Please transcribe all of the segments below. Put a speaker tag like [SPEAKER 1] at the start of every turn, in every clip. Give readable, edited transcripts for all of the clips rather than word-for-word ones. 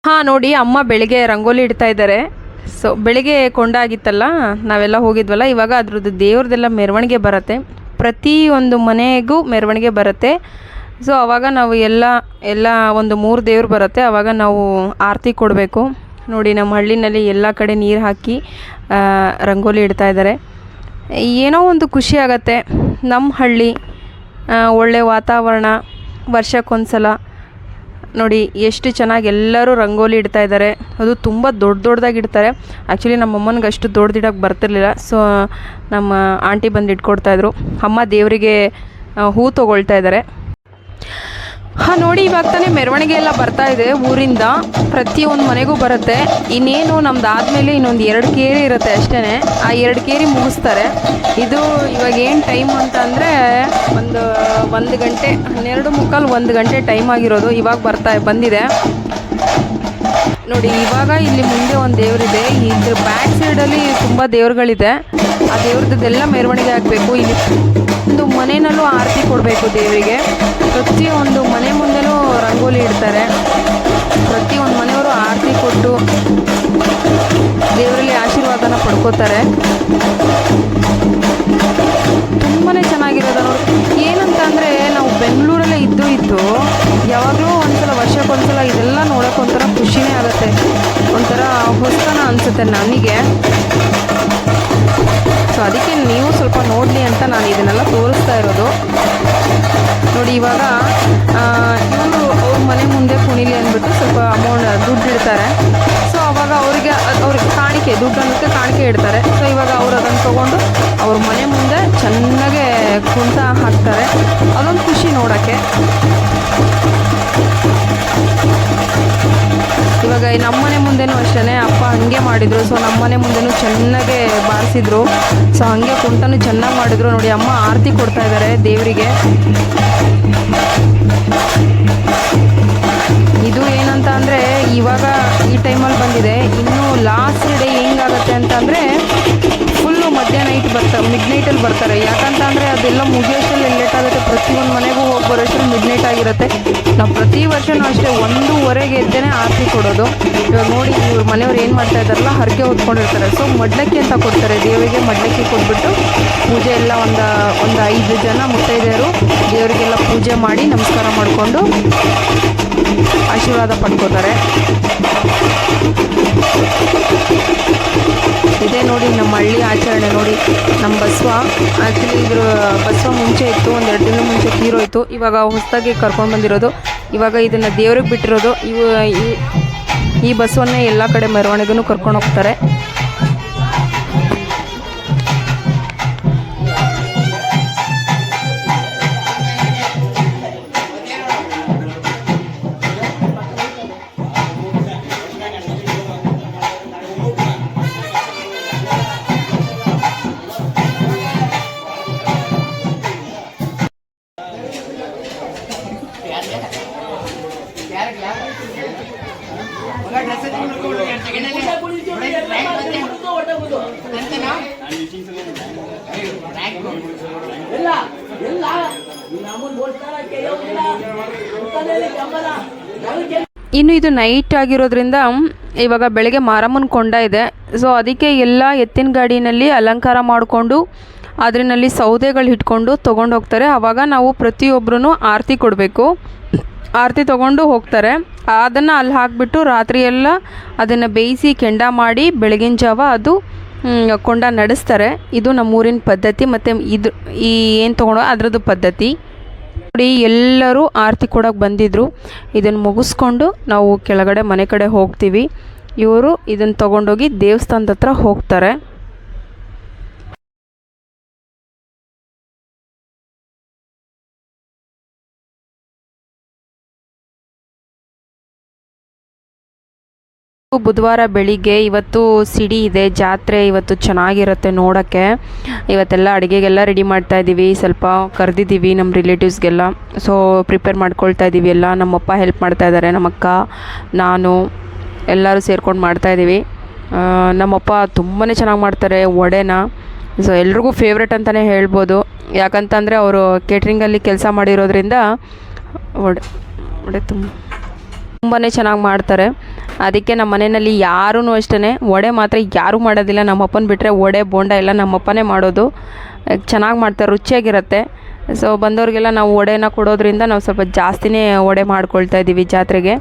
[SPEAKER 1] ಹಾಂ ನೋಡಿ, ಅಮ್ಮ ಬೆಳಿಗ್ಗೆ ರಂಗೋಲಿ ಇಡ್ತಾ ಇದ್ದಾರೆ. ಸೊ ಬೆಳಿಗ್ಗೆ ಕೊಂಡಾಗಿತ್ತಲ್ಲ, ನಾವೆಲ್ಲ ಹೋಗಿದ್ವಲ್ಲ, ಇವಾಗ ಅದ್ರದ್ದು ದೇವ್ರದ್ದೆಲ್ಲ ಮೆರವಣಿಗೆ ಬರುತ್ತೆ. ಪ್ರತಿಯೊಂದು ಮನೆಗೂ ಮೆರವಣಿಗೆ ಬರುತ್ತೆ. ಸೊ ಆವಾಗ ನಾವು ಎಲ್ಲ ಒಂದು 3 ದೇವ್ರು ಬರುತ್ತೆ, ಆವಾಗ ನಾವು ಆರತಿ ಕೊಡಬೇಕು. ನೋಡಿ, ನಮ್ಮ ಹಳ್ಳಿನಲ್ಲಿ ಎಲ್ಲ ಕಡೆ ನೀರು ಹಾಕಿ ರಂಗೋಲಿ ಇಡ್ತಾ ಇದ್ದಾರೆ. ಏನೋ ಒಂದು ಖುಷಿ ಆಗತ್ತೆ. ನಮ್ಮ ಹಳ್ಳಿ ಒಳ್ಳೆ ವಾತಾವರಣ, ವರ್ಷಕ್ಕೊಂದ್ಸಲ ನೋಡಿ ಎಷ್ಟು ಚೆನ್ನಾಗಿ ಎಲ್ಲರೂ ರಂಗೋಲಿ ಇಡ್ತಾ ಇದ್ದಾರೆ. ಅದು ತುಂಬ ದೊಡ್ಡದಾಗಿ ಇಡ್ತಾರೆ. ಆ್ಯಕ್ಚುಲಿ ನಮ್ಮ ಅಮ್ಮನಿಗೆ ಅಷ್ಟು ದೊಡ್ಡದಿಡೋಕ್ಕೆ ಬರ್ತಿರ್ಲಿಲ್ಲ. ಸೊ ನಮ್ಮ ಆಂಟಿ ಬಂದು ಇಟ್ಕೊಡ್ತಾಯಿದ್ರು. ಅಮ್ಮ ದೇವರಿಗೆ ಹೂ ತೊಗೊಳ್ತಾ ಇದ್ದಾರೆ. ಹಾಂ ನೋಡಿ, ಇವಾಗ ತಾನೇ ಮೆರವಣಿಗೆ ಎಲ್ಲ ಬರ್ತಾ ಇದೆ ಊರಿಂದ. ಪ್ರತಿಯೊಂದು ಮನೆಗೂ ಬರುತ್ತೆ. ಇನ್ನೇನು ನಮ್ದು ಆದಮೇಲೆ ಇನ್ನೊಂದು 2 ಕೇರಿ ಇರುತ್ತೆ ಅಷ್ಟೇ. ಆ 2 ಕೇರಿ ಮುಗಿಸ್ತಾರೆ. ಇದು ಇವಾಗ ಏನು ಟೈಮ್ ಅಂತ ಅಂದರೆ ಒಂದು ಗಂಟೆ, 12:45, 1 ಗಂಟೆ ಟೈಮ್ ಆಗಿರೋದು. ಇವಾಗ ಬಂದಿದೆ ನೋಡಿ. ಇವಾಗ ಇಲ್ಲಿ ಮುಂದೆ ಒಂದು ದೇವರಿದೆ. ಇದ್ರ ಬ್ಯಾಕ್ ಸೈಡಲ್ಲಿ ತುಂಬ ದೇವ್ರುಗಳಿದೆ. ಆ ದೇವ್ರದ್ದೆಲ್ಲ ಮೆರವಣಿಗೆ ಆಗಬೇಕು. ಇಲ್ಲಿ ಒಂದು ಮನೆಯಲ್ಲೂ ಆರತಿ ಕೊಡಬೇಕು ದೇವರಿಗೆ. ಪ್ರತಿಯೊಂದು ಮನೆ ಮುಂದೆನೂ ರಂಗೋಲಿ ಇಡ್ತಾರೆ. ಪ್ರತಿಯೊಂದು ಮನೆಯವರು ಆರತಿ ಕೊಟ್ಟು ದೇವರಲ್ಲಿ ಆಶೀರ್ವಾದನ ಪಡ್ಕೋತಾರೆ. ತುಂಬಾ ಚೆನ್ನಾಗಿರೋದು ನೋಡಿ. ಏನಂತ ಅಂದರೆ, ನಾವು ಬೆಂಗಳೂರಲ್ಲೇ ಇದ್ದು ಯಾವಾಗಲೂ ಒಂದ್ಸಲ, ವರ್ಷಕ್ಕೊಂದ್ಸಲ ಇದೆಲ್ಲ ನೋಡೋಕೆ ಒಂಥರ ಖುಷಿನೇ ಆಗುತ್ತೆ. ಒಂಥರ ಹೊಸತನ ಅನಿಸುತ್ತೆ ನನಗೆ. ಸೊ ಅದಕ್ಕೆ ನೀವು ಸ್ವಲ್ಪ ನೋಡಲಿ ಅಂತ ನಾನು ಇದನ್ನೆಲ್ಲ ತೋರಿಸ್ತಾ ಇರೋದು. ನೋಡಿ, ಇವಾಗ ಇವರು ಅವ್ರ ಮನೆ ಮುಂದೆ ಕುಣಿಲಿ ಅಂದ್ಬಿಟ್ಟು ಸ್ವಲ್ಪ ದುಡ್ಡು ಇಡ್ತಾರೆ. ಸೊ ಅವಾಗ ಅವ್ರಿಗೆ ಕಾಣಿಕೆ, ದುಡ್ಡು ಅನ್ನೋಕ್ಕೆ ಕಾಣಿಕೆ ಇಡ್ತಾರೆ. ಸೊ ಇವಾಗ ಅವ್ರು ಅದನ್ನು ತೊಗೊಂಡು ಅವ್ರ ಮನೆ ಮುಂದೆ ಚೆನ್ನಾಗೆ ಕುಂಟ ಹಾಕ್ತಾರೆ. ಅದೊಂದು ಖುಷಿ ನೋಡೋಕ್ಕೆ. ಇವಾಗ ನಮ್ಮ ಮನೆ ಮುಂದೆನೂ ಅಷ್ಟೇ ಅಪ್ಪ ಹಾಗೆ ಮಾಡಿದರು. ಸೊ ನಮ್ಮ ಮನೆ ಮುಂದೆನೂ ಚೆನ್ನಾಗೆ ಬಾರಿಸಿದ್ರು. ಸೊ ಹಾಗೆ ಕುಂಟನೂ ಚೆನ್ನಾಗಿ ಮಾಡಿದ್ರು. ನೋಡಿ, ಅಮ್ಮ ಆರತಿ ಕೊಡ್ತಾ ಇದ್ದಾರೆ ದೇವರಿಗೆ. ಇದು ಏನಂತ ಅಂದರೆ, ಇವಾಗ ಈ ಟೈಮಲ್ಲಿ ಬಂದಿದೆ. ಇನ್ನು ಲಾಸ್ಟ್ ಡೇ ಹೆಂಗಾಗುತ್ತೆ ಅಂತ ಅಂದರೆ, ಫುಲ್ಲು ಮಿಡ್ ನೈಟಲ್ಲಿ ಬರ್ತಾರೆ. ಯಾಕಂತ ಅಂದರೆ ಅದೆಲ್ಲ ಮುಗಿಯೋಷ್ಟರಲ್ಲಿ ಲೇಟ್ ಆಗುತ್ತೆ. ಪ್ರತಿಯೊಂದು ಮನೆಗೂ ಹೋಗಿ ಬರೋಷ್ಟರಲ್ಲಿ ಮಿಡ್ ನೈಟ್ ಆಗಿರುತ್ತೆ. ನಾವು ಪ್ರತಿ ವರ್ಷವೂ ಅಷ್ಟೇ 1:15 ಎದ್ದೇನೆ ಆರತಿ ಕೊಡೋದು. ಇವಾಗ ನೋಡಿ, ಇವ್ರ ಮನೆಯವ್ರು ಏನು ಮಾಡ್ತಾ ಇದ್ದಾರಲ್ಲ, ಹರಕೆ ಹೊತ್ಕೊಂಡಿರ್ತಾರೆ. ಸೊ ಮಡ್ಲಕ್ಕಿ ಅಂತ ಕೊಡ್ತಾರೆ ದೇವರಿಗೆ. ಮಡ್ಲಕ್ಕಿ ಕೊಟ್ಬಿಟ್ಟು ಪೂಜೆ ಎಲ್ಲ ಒಂದು 5 ಜನ ಮುತ್ತೈದೆಯರು ದೇವರಿಗೆಲ್ಲ ಪೂಜೆ ಮಾಡಿ ನಮಸ್ಕಾರ ಮಾಡಿಕೊಂಡು ಆಶೀರ್ವಾದ ಪಡ್ಕೋತಾರೆ. ಇದೇ ನೋಡಿ ನಮ್ಮ ಹಳ್ಳಿ ಆಚರಣೆ. ನೋಡಿ, ನಮ್ಮ ಬಸವ, ಆ್ಯಕ್ಚುಲಿ ಇದ್ರ ಬಸವ ಮುಂಚೆ ಇತ್ತು, 1-2 ದಿನ ಮುಂಚೆ ತೀರೋಯ್ತು. ಇವಾಗ ಹೊಸದಾಗಿ ಕರ್ಕೊಂಡು ಬಂದಿರೋದು. ಇವಾಗ ಇದನ್ನು ದೇವ್ರಿಗೆ ಬಿಟ್ಟಿರೋದು. ಈ ಬಸವನ್ನೇ ಎಲ್ಲ ಕಡೆ ಮೆರವಣಿಗೆನೂ ಕರ್ಕೊಂಡು ಹೋಗ್ತಾರೆ. ಇನ್ನು ಇದು ನೈಟ್ ಆಗಿರೋದ್ರಿಂದ ಇವಾಗ ಬೆಳಗ್ಗೆ ಮಾರಮ್ಮನ ಕೊಂಡ ಇದೆ. ಸೊ ಅದಕ್ಕೆ ಎಲ್ಲ ಎತ್ತಿನ ಗಾಡಿನಲ್ಲಿ ಅಲಂಕಾರ ಮಾಡಿಕೊಂಡು ಅದರಲ್ಲಿ ಸೌದೆಗಳು ಇಟ್ಕೊಂಡು ತೊಗೊಂಡು ಹೋಗ್ತಾರೆ. ಆವಾಗ ನಾವು ಪ್ರತಿಯೊಬ್ಬರೂ ಆರತಿ ಕೊಡಬೇಕು. ಆರತಿ ತೊಗೊಂಡು ಹೋಗ್ತಾರೆ. ಅದನ್ನು ಅಲ್ಲಿ ಹಾಕಿಬಿಟ್ಟು ರಾತ್ರಿ ಎಲ್ಲ ಅದನ್ನು ಬೇಯಿಸಿ ಕೆಂಡ ಮಾಡಿ ಬೆಳಗಿನ ಜಾವ ಅದು ಕೊಂಡ ನಡೆಸ್ತಾರೆ. ಇದು ನಮ್ಮೂರಿನ ಪದ್ಧತಿ. ಮತ್ತು ಏನು ತೊಗೊಂಡೋ ಅದರದ್ದು ಪದ್ಧತಿ ನೋಡಿ. ಎಲ್ಲರೂ ಆರತಿ ಕೊಡೋಕೆ ಬಂದಿದ್ದರು. ಇದನ್ನು ಮುಗಿಸ್ಕೊಂಡು ನಾವು ಕೆಳಗಡೆ ಮನೆ ಕಡೆ ಹೋಗ್ತೀವಿ. ಇವರು ಇದನ್ನು ತೊಗೊಂಡೋಗಿ ದೇವಸ್ಥಾನದ ಹತ್ರ ಹೋಗ್ತಾರೆ. ಬುಧವಾರ ಬೆಳಿಗ್ಗೆ ಇವತ್ತು ಸಿಡಿ ಇದೆ, ಜಾತ್ರೆ ಇವತ್ತು ಚೆನ್ನಾಗಿರುತ್ತೆ ನೋಡೋಕ್ಕೆ. ಇವತ್ತೆಲ್ಲ ಅಡುಗೆಗೆಲ್ಲ ರೆಡಿ ಮಾಡ್ತಾ ಇದ್ದೀವಿ. ಸ್ವಲ್ಪ ಕರೆದಿದ್ದೀವಿ ನಮ್ಮ ರಿಲೇಟಿವ್ಸ್ಗೆಲ್ಲ. ಸೊ ಪ್ರಿಪೇರ್ ಮಾಡ್ಕೊಳ್ತಾ ಇದ್ದೀವಿ ಎಲ್ಲ. ನಮ್ಮಪ್ಪ ಹೆಲ್ಪ್ ಮಾಡ್ತಾ ಇದ್ದಾರೆ, ನಮ್ಮಕ್ಕ, ನಾನು ಎಲ್ಲರೂ ಸೇರ್ಕೊಂಡು ಮಾಡ್ತಾಯಿದ್ದೀವಿ. ನಮ್ಮಪ್ಪ ತುಂಬಾ ಚೆನ್ನಾಗಿ ಮಾಡ್ತಾರೆ ವಡೆನ. ಸೊ ಎಲ್ರಿಗೂ ಫೇವ್ರೆಟ್ ಅಂತಲೇ ಹೇಳ್ಬೋದು. ಯಾಕಂತಂದರೆ ಅವರು ಕೇಟ್ರಿಂಗಲ್ಲಿ ಕೆಲಸ ಮಾಡಿರೋದ್ರಿಂದ ವಡೆ ತುಂಬಾ ಚೆನ್ನಾಗಿ ಮಾಡ್ತಾರೆ. ಅದಕ್ಕೆ ನಮ್ಮ ಮನೆಯಲ್ಲಿ ಯಾರೂ ಅಷ್ಟೇ ವಡೆ ಮಾತ್ರ ಯಾರೂ ಮಾಡೋದಿಲ್ಲ. ನಮ್ಮಪ್ಪನ ಬಿಟ್ಟರೆ ವಡೆ ಬೋಂಡ ಎಲ್ಲ ನಮ್ಮಪ್ಪನೇ ಮಾಡೋದು. ಚೆನ್ನಾಗಿ ಮಾಡ್ತಾರೆ, ರುಚಿಯಾಗಿರುತ್ತೆ. ಸೊ ಬಂದವ್ರಿಗೆಲ್ಲ ನಾವು ವಡೆನ ಕೊಡೋದ್ರಿಂದ ನಾವು ಸ್ವಲ್ಪ ಜಾಸ್ತಿನೇ ವಡೆ ಮಾಡ್ಕೊಳ್ತಾ ಇದ್ದೀವಿ ಜಾತ್ರೆಗೆ.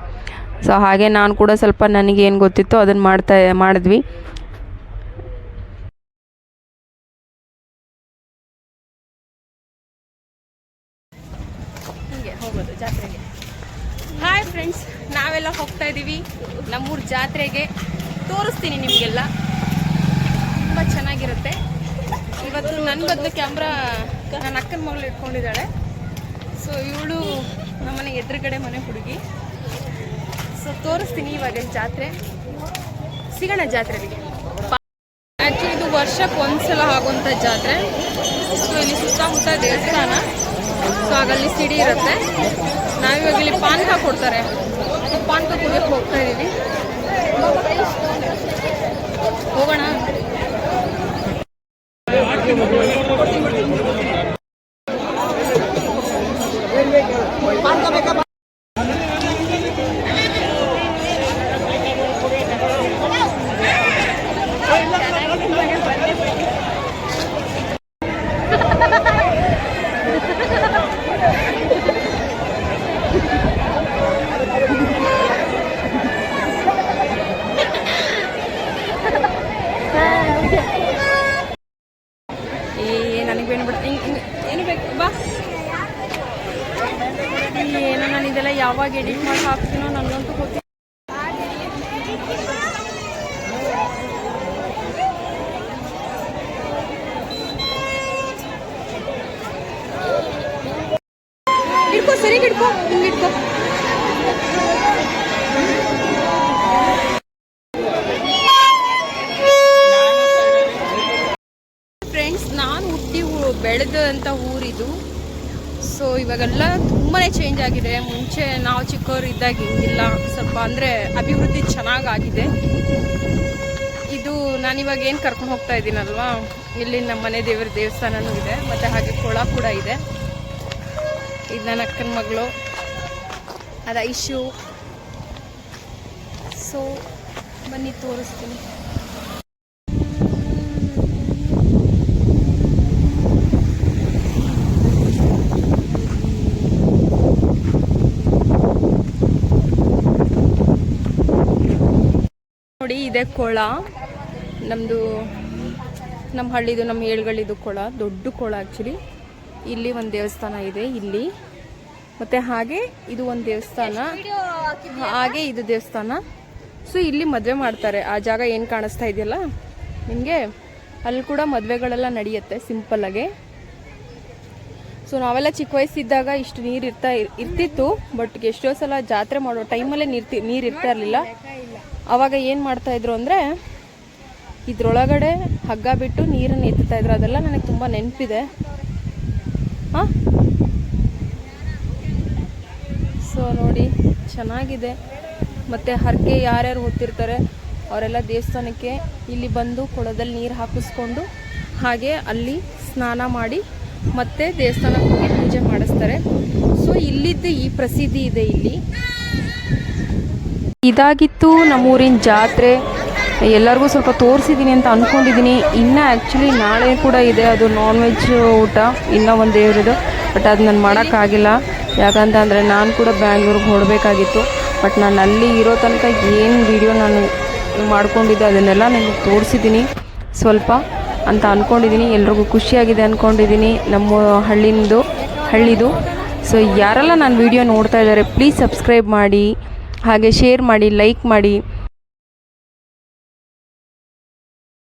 [SPEAKER 1] ಸೊ ಹಾಗೆ ನಾನು ಕೂಡ ಸ್ವಲ್ಪ ನನಗೇನು ಗೊತ್ತಿತ್ತೋ ಅದನ್ನು ಮಾಡಿದ್ವಿ. ಹೀಗೆ ಹೋಗೋದು ಜಾತ್ರೆಗೆ. ಹಾಯ್ ಫ್ರೆಂಡ್ಸ್, ನಾವೆಲ್ಲ ಹೋಗ್ತಾ ಇದ್ದೀವಿ ನಮ್ಮೂರ ಜಾತ್ರೆಗೆ. ತೋರಿಸ್ತೀನಿ ನಿಮಗೆಲ್ಲ, ತುಂಬ ಚೆನ್ನಾಗಿರುತ್ತೆ. ಇವತ್ತು ನನ್ನ ಬದಲು ಕ್ಯಾಮ್ರಾ ನನ್ನ ಅಕ್ಕನ ಮಗಳು ಇಟ್ಕೊಂಡಿದ್ದಾಳೆ. ಸೊ ಇವಳು ನಮ್ಮನೆ ಎದುರುಗಡೆ ಮನೆ ಹುಡುಗಿ. ಸೊ ತೋರಿಸ್ತೀನಿ ಇವಾಗ ಜಾತ್ರೆ. ಸಿಗೋಣ ಜಾತ್ರೆಗೆ. ಆ್ಯಕ್ಚುಲಿ ಇದು ವರ್ಷಕ್ಕೆ ಒಂದ್ಸಲ ಆಗುವಂಥ ಜಾತ್ರೆ. ಸೊ ಇಲ್ಲಿ ಸುತ್ತಮುತ್ತ ದೇವಸ್ಥಾನ. ಸೊ ಆಗಲ್ಲಿ ಸಿಡಿ ಇರುತ್ತೆ. ನಾವಿವಾಗ ಇಲ್ಲಿ ಪಾನಕ ಕೊಡ್ತಾರೆ. ಪಾನಕ ಕುಡಿಯೋಕ್ಕೆ ಹೋಗ್ತಾ ಇದ್ದೀವಿ. ಹೋಗೋಣ. ನನಗೆ ಬೇಡ ಏನು ಬೇಕು ಬಾ. ಏನೋ ನಾನು ಇದೆಲ್ಲ ಯಾವಾಗ ಎಡಿಟ್ ಮಾಡಿ ಹಾಕ್ತೀನೋ ನನಗಂತೂ ಗೊತ್ತಿಲ್ಲ. ಇಟ್ಕೋ, ಸರಿಗೆ ಇಟ್ಕೋ, ಹಿಂಗೆ ಇಟ್ಕೋ. ಫ್ರೆಂಡ್ಸ್, ನಾನು ಹುಟ್ಟಿ ಬೆಳೆದಂಥ ಊರಿದು. ಸೊ ಇವಾಗೆಲ್ಲ ತುಂಬಾ ಚೇಂಜ್ ಆಗಿದೆ. ಮುಂಚೆ ನಾವು ಚಿಕ್ಕವರು ಇದ್ದಾಗ ಹಿಂಗಿಲ್ಲ. ಸ್ವಲ್ಪ ಅಂದರೆ ಅಭಿವೃದ್ಧಿ ಚೆನ್ನಾಗಾಗಿದೆ. ಇದು ನಾನಿವಾಗ ಏನು ಕರ್ಕೊಂಡು ಹೋಗ್ತಾ ಇದ್ದೀನಲ್ವಾ, ಇಲ್ಲಿ ನಮ್ಮ ಮನೆ ದೇವರ ದೇವಸ್ಥಾನನೂ ಇದೆ, ಮತ್ತು ಹಾಗೆ ಕೊಳ ಕೂಡ ಇದೆ. ಇದು ನನ್ನ ಅಕ್ಕನ ಮಗಳು, ಅದು ಐಶು. ಸೊ ಬನ್ನಿ ತೋರಿಸ್ತೀನಿ. ನೋಡಿ, ಇದೆ ಕೊಳ. ನಮ್ಮದು ನಮ್ಮ ಹಳ್ಳಿದು, ನಮ್ಮ ಏಳುಗಳಿದು ಕೊಳ, ದೊಡ್ಡ ಕೊಳ ಆ್ಯಕ್ಚುಲಿ. ಇಲ್ಲಿ ಒಂದು ದೇವಸ್ಥಾನ ಇದೆ ಇಲ್ಲಿ, ಮತ್ತು ಹಾಗೆ ಇದು ಒಂದು ದೇವಸ್ಥಾನ, ಹಾಗೆ ಇದು ದೇವಸ್ಥಾನ. ಸೊ ಇಲ್ಲಿ ಮದುವೆ ಮಾಡ್ತಾರೆ. ಆ ಜಾಗ ಏನು ಕಾಣಿಸ್ತಾ ಇದೆಯಲ್ಲ ನಿಮಗೆ, ಅಲ್ಲಿ ಕೂಡ ಮದುವೆಗಳೆಲ್ಲ ನಡೆಯುತ್ತೆ ಸಿಂಪಲ್ಲಾಗೆ. ಸೊ ನಾವೆಲ್ಲ ಚಿಕ್ಕ ವಯಸ್ಸಿದ್ದಾಗ ಇಷ್ಟು ನೀರು ಇರ್ತಿತ್ತು. ಬಟ್ ಎಷ್ಟೋ ಸಲ ಜಾತ್ರೆ ಮಾಡೋ ಟೈಮಲ್ಲೇ ನೀರು ಇರ್ತಾ ಇರಲಿಲ್ಲ. ಆವಾಗ ಏನು ಮಾಡ್ತಾಯಿದ್ರು ಅಂದರೆ, ಇದ್ರೊಳಗಡೆ ಹಗ್ಗ ಬಿಟ್ಟು ನೀರನ್ನು ಎತ್ತುತ್ತಾ ಇದ್ರು. ಅದೆಲ್ಲ ನನಗೆ ತುಂಬ ನೆನಪಿದೆ. ಹಾಂ, ಸೊ ನೋಡಿ ಚೆನ್ನಾಗಿದೆ. ಮತ್ತು ಹರಕೆ ಯಾರ್ಯಾರು ಹೊತ್ತಿರ್ತಾರೆ ಅವರೆಲ್ಲ ದೇವಸ್ಥಾನಕ್ಕೆ ಇಲ್ಲಿ ಬಂದು ಕೊಳದಲ್ಲಿ ನೀರು ಹಾಕಿಸ್ಕೊಂಡು ಹಾಗೆ ಅಲ್ಲಿ ಸ್ನಾನ ಮಾಡಿ ಮತ್ತೆ ದೇವಸ್ಥಾನಕ್ಕೆ ಹೋಗಿ ಪೂಜೆ ಮಾಡಿಸ್ತಾರೆ. ಸೊ ಇಲ್ಲಿದ್ದು ಈ ಪ್ರಸಿದ್ಧಿ ಇದೆ ಇಲ್ಲಿ. ಇದಾಗಿತ್ತು ನಮ್ಮೂರಿನ ಜಾತ್ರೆ. ಎಲ್ಲರಿಗೂ ಸ್ವಲ್ಪ ತೋರಿಸಿದ್ದೀನಿ ಅಂತ ಅಂದ್ಕೊಂಡಿದ್ದೀನಿ. ಇನ್ನು ಆ್ಯಕ್ಚುಲಿ ನಾಳೆ ಕೂಡ ಇದೆ, ಅದು ನಾನ್ ವೆಜ್ ಊಟ, ಇನ್ನೂ ಒಂದು ದೇವ್ರದ್ದು. ಬಟ್ ಅದು ನಾನು ಮಾಡೋಕ್ಕಾಗಿಲ್ಲ. ಯಾಕಂತಂದರೆ ನಾನು ಕೂಡ ಬ್ಯಾಂಗ್ಳೂರಿಗೆ ಹೊರಡಬೇಕಾಗಿತ್ತು. ಬಟ್ ನಾನು ಅಲ್ಲಿ ಇರೋ ತನಕ ಏನು ವಿಡಿಯೋ ನಾನು ಮಾಡ್ಕೊಂಡಿದ್ದೆ ಅದನ್ನೆಲ್ಲ ನಿಮಗೆ ತೋರಿಸಿದ್ದೀನಿ ಸ್ವಲ್ಪ ಅಂತ ಅಂದ್ಕೊಂಡಿದ್ದೀನಿ. ಎಲ್ರಿಗೂ ಖುಷಿಯಾಗಿದೆ ಅಂದ್ಕೊಂಡಿದ್ದೀನಿ ನಮ್ಮ ಹಳ್ಳಿದು. ಸೊ ಯಾರೆಲ್ಲ ನಾನು ವಿಡಿಯೋ ನೋಡ್ತಾ ಇದ್ದಾರೆ ಪ್ಲೀಸ್ ಸಬ್ಸ್ಕ್ರೈಬ್ ಮಾಡಿ, ಹಾಗೆ ಶೇರ್ ಮಾಡಿ, ಲೈಕ್ ಮಾಡಿ.